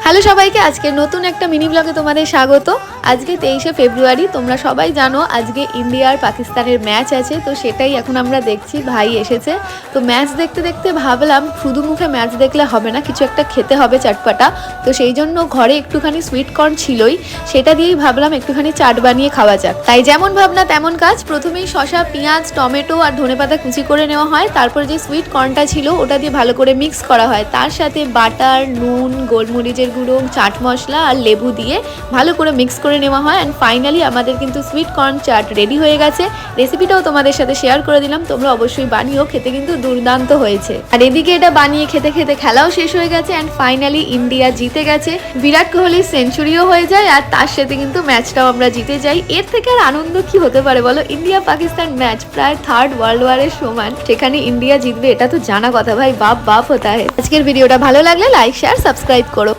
Hello সবাইকে, আজকে নতুন একটা মিনি ব্লগে তোমাদের স্বাগত। আজকে 23শে ফেব্রুয়ারি। তোমরা সবাই জানো আজকে ইন্ডিয়া আর পাকিস্তানের ম্যাচ আছে, তো সেটাই এখন আমরা দেখছি। ভাই এসেছে, তো ম্যাচ দেখতে দেখতে ভাবলাম শুধু মুখে ম্যাচ দেখলে হবে না, কিছু একটা খেতে হবে চটপাটা। তো সেই জন্য ঘরে একটুখানি সুইট কর্ন ছিলই, সেটা দিয়েই ভাবলাম একটুখানি চাট বানিয়ে খাওয়া যাক। তাই যেমন ভাবনা তেমন কাজ। প্রথমেই শসা, পেঁয়াজ, টমেটো আর ধনেপাতা কুচি করে নেওয়া হয়। তারপর যে সুইট কর্নটা ছিল ওটা দিয়ে ভালো করে মিক্স করা হয়। তার সাথে বাটার, নুন, গোলমরিচের গুঁড়ো, চাট মশলা আর লেবু দিয়ে ভালো করে মিক্স করে নেওয়া হয়। অ্যান্ড ফাইনালি আমাদের কিন্তু সুইট কর্ন চাট রেডি হয়ে গেছে। রেসিপিটাও তোমাদের সাথে শেয়ার করে দিলাম, তোমরা অবশ্যই বানিও, খেতে কিন্তু দুর্দান্ত হয়েছে। আর এদিকে এটা বানিয়ে খেতে খেতে খেলাও শেষ হয়ে গেছে। অ্যান্ড ফাইনালি ইন্ডিয়া জিতে গেছে। বিরাট কোহলির সেঞ্চুরিও হয়ে যায়, আর তার সাথে কিন্তু ম্যাচটাও আমরা জিতে যাই। এর থেকে আর আনন্দ কি হতে পারে বলো? ইন্ডিয়া পাকিস্তান ম্যাচ প্রায় থার্ড ওয়ার্ল্ড ওয়ারের সমান, সেখানে ইন্ডিয়া জিতবে এটা তো জানা কথা। ভাই বাপ বাপ হতা হয়। আজকের ভিডিওটা ভালো লাগলে লাইক, শেয়ার, সাবস্ক্রাইব করো।